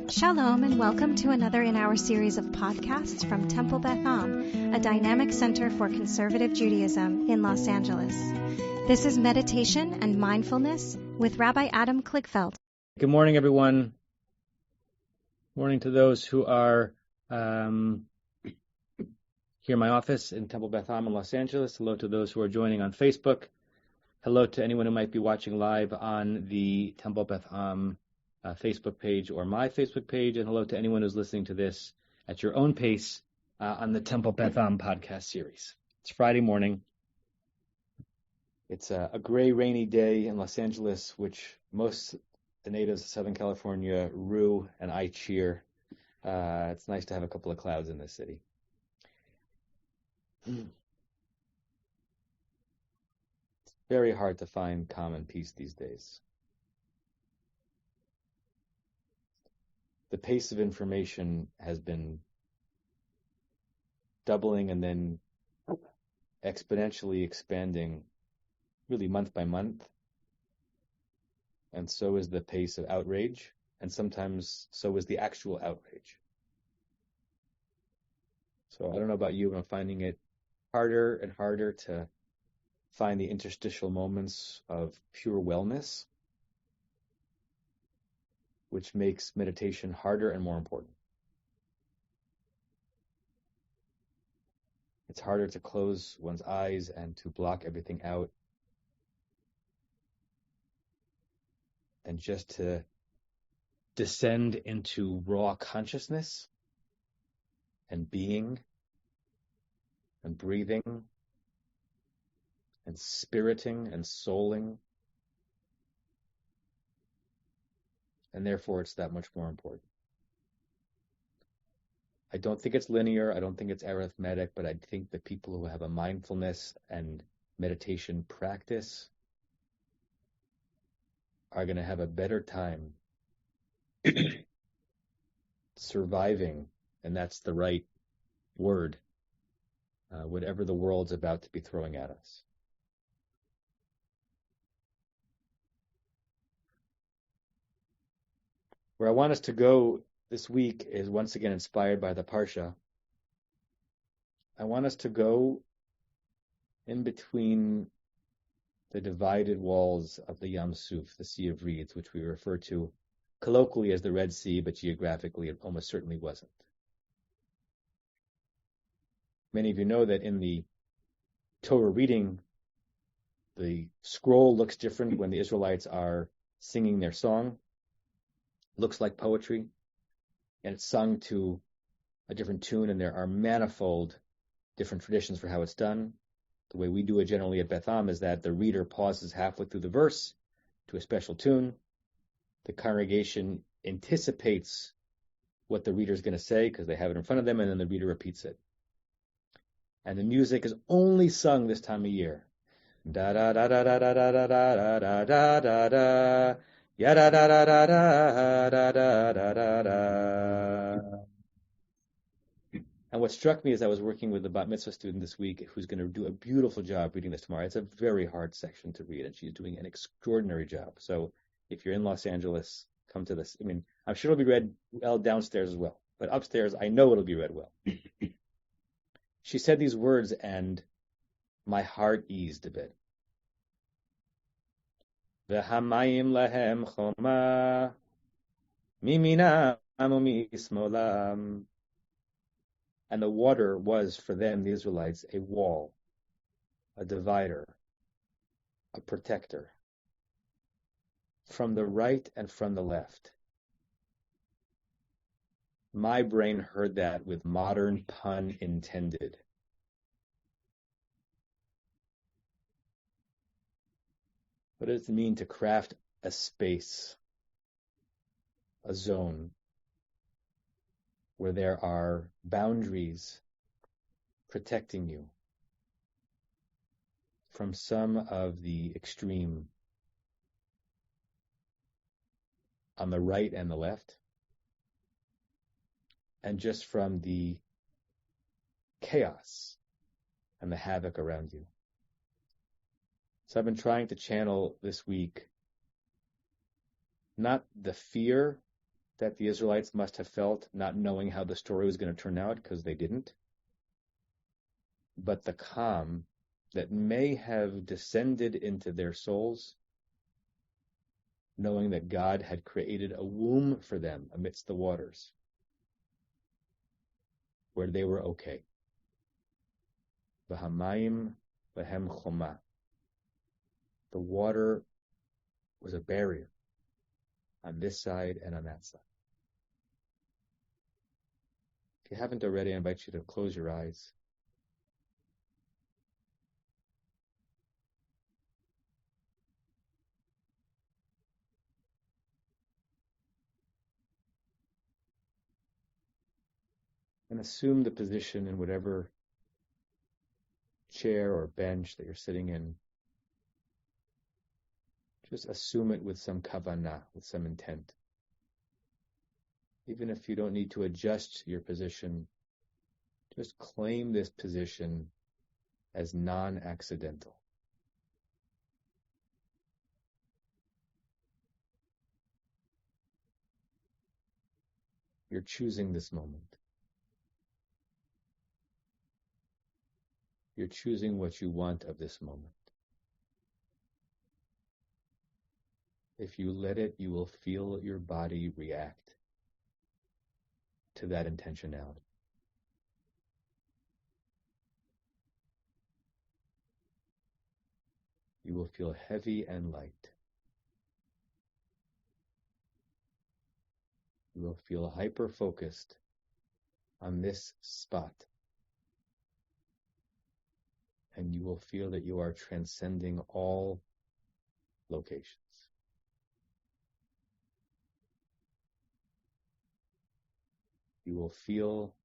Shalom and welcome to another in our series of podcasts from Temple Beth Am, a dynamic center for conservative Judaism in Los Angeles. This is Meditation and Mindfulness with Rabbi Adam Kligfeld. Good morning, everyone. Morning to those who are here in my office in Temple Beth Am in Los Angeles. Hello to those who are joining on Facebook. Hello to anyone who might be watching live on the Temple Beth Am Facebook page or my Facebook page, and hello to anyone who's listening to this at your own pace on the Temple Beth Am podcast series. It's Friday morning. It's a gray, rainy day in Los Angeles, which most the natives of Southern California rue, and I cheer. It's nice to have a couple of clouds in this city. It's very hard to find calm and peace these days. The pace of information has been doubling and then exponentially expanding really month by month. And so is the pace of outrage, and sometimes so is the actual outrage. So I don't know about you, but I'm finding it harder and harder to find the interstitial moments of pure wellness, which makes meditation harder and more important. It's harder to close one's eyes and to block everything out, and just to descend into raw consciousness and being and breathing and spiriting and souling. And therefore, it's that much more important. I don't think it's linear. I don't think it's arithmetic, but I think that people who have a mindfulness and meditation practice are going to have a better time surviving, and that's the right word, whatever the world's about to be throwing at us. Where I want us to go this week is once again inspired by the Parsha. I want us to go in between the divided walls of the Yam Suf, the Sea of Reeds, which we refer to colloquially as the Red Sea, but geographically it almost certainly wasn't. Many of you know that in the Torah reading, the scroll looks different when the Israelites are singing their song. Looks like poetry, and it's sung to a different tune, and there are manifold different traditions for how it's done. The way we do it generally at Beth Am is that the reader pauses halfway through the verse to a special tune. The congregation anticipates what the reader is going to say because they have it in front of them, and then the reader repeats it. And the music is only sung this time of year. Da da da da da da da da da da da da da. Ya da da da da da da da da da da. And what struck me as I was working with the Bat Mitzvah student this week, who's going to do a beautiful job reading this tomorrow. It's a very hard section to read, and she's doing an extraordinary job. So if you're in Los Angeles, come to this. I mean, I'm sure it'll be read well downstairs as well, but upstairs, I know it'll be read well. She said these words, and my heart eased a bit. V'hamayim lahem choma miminam u'mismolam. And the water was for them, the Israelites, a wall, a divider, a protector, from the right and from the left. My brain heard that with modern pun intended. What does it mean to craft a space, a zone, where there are boundaries protecting you from some of the extreme on the right and the left, and just from the chaos and the havoc around you? So I've been trying to channel this week not the fear that the Israelites must have felt, not knowing how the story was going to turn out, because they didn't. But the calm that may have descended into their souls, knowing that God had created a womb for them amidst the waters, where they were okay. V'hamayim lehem choma. The water was a barrier on this side and on that side. If you haven't already, I invite you to close your eyes. And assume the position in whatever chair or bench that you're sitting in. Just assume it with some kavanah, with some intent. Even if you don't need to adjust your position, just claim this position as non-accidental. You're choosing this moment. You're choosing what you want of this moment. If you let it, you will feel your body react to that intentionality. You will feel heavy and light. You will feel hyper-focused on this spot. And you will feel that you are transcending all locations. You will feel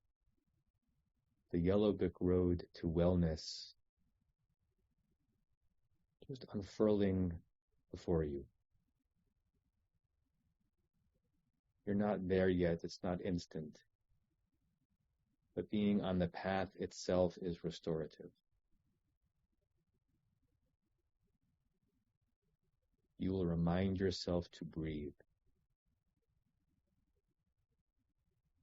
the yellow brick road to wellness just unfurling before you. You're not there yet, it's not instant. But being on the path itself is restorative. You will remind yourself to breathe.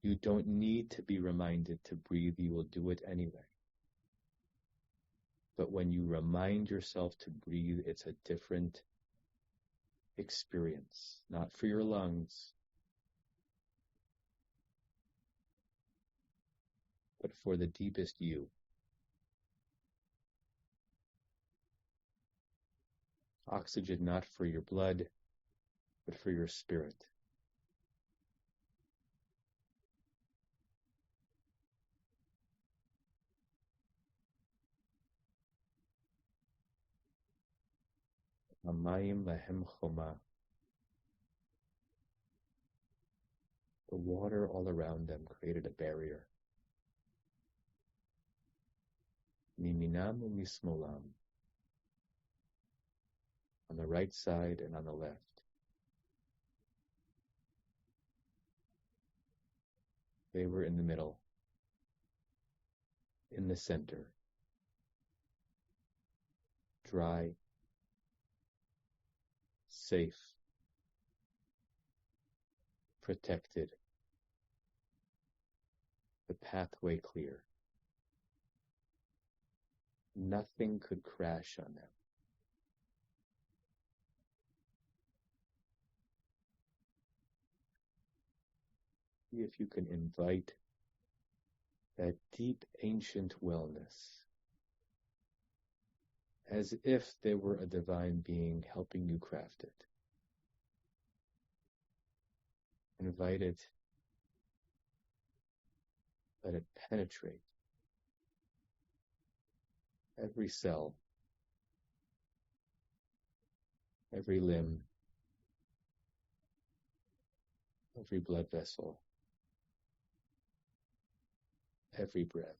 You don't need to be reminded to breathe, you will do it anyway. But when you remind yourself to breathe, it's a different experience, not for your lungs, but for the deepest you. Oxygen not for your blood, but for your spirit. Amayim lahem choma. The water all around them created a barrier. Miminam u'mismolam. On the right side and on the left. They were in the middle, in the center, dry, safe, protected, the pathway clear. Nothing could crash on them. See if you can invite that deep ancient wellness as if there were a divine being helping you craft it. Invite it, let it penetrate every cell, every limb, every blood vessel, every breath.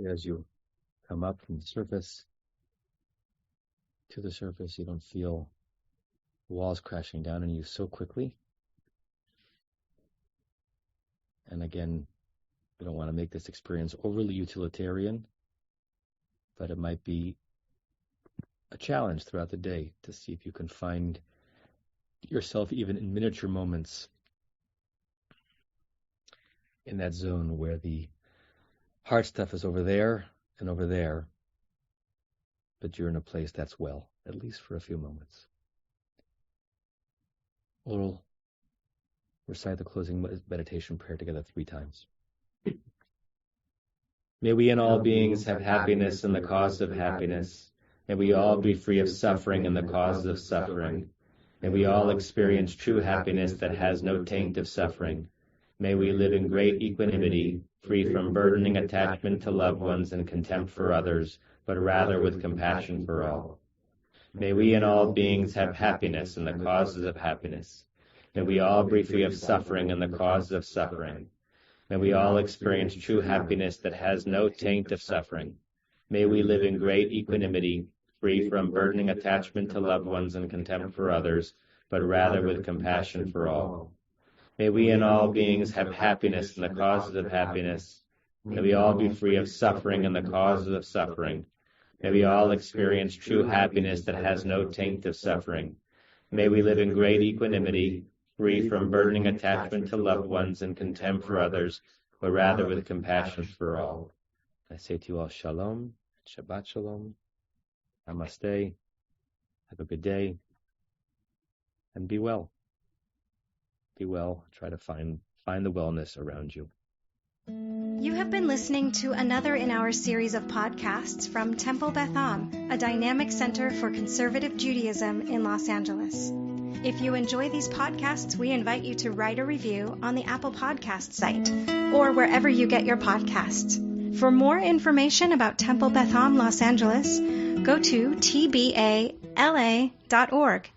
As you come up from the surface to the surface, you don't feel the walls crashing down on you so quickly. And again, we don't want to make this experience overly utilitarian, but it might be a challenge throughout the day to see if you can find yourself even in miniature moments in that zone where the hard stuff is over there and over there, but you're in a place that's well, at least for a few moments. We'll recite the closing meditation prayer together 3 times. May we in all beings have happiness in the cause of happiness. May we all be free of suffering in the cause of suffering. May we all experience true happiness that has no taint of suffering. May we live in great equanimity, free from burdening attachment to loved ones and contempt for others, but rather with compassion for all. May we in all beings have happiness in the causes of happiness. May we all be free of suffering in the causes of suffering. May we all experience true happiness that has no taint of suffering. May we live in great equanimity, free from burdening attachment to loved ones and contempt for others, but rather with compassion for all. May we in all beings have happiness in the causes of happiness. May we all be free of suffering in the causes of suffering. May we all experience true happiness that has no taint of suffering. May we live in great equanimity, free from burdening attachment to loved ones and contempt for others, but rather with compassion for all. I say to you all, Shalom, Shabbat Shalom, Namaste, have a good day, and be well. Be well, try to find the wellness around you. You have been listening to another in our series of podcasts from Temple Beth Am, a dynamic center for conservative Judaism in Los Angeles. If you enjoy these podcasts, we invite you to write a review on the Apple Podcast site or wherever you get your podcasts. For more information about Temple Beth Am Los Angeles, go to tbala.org.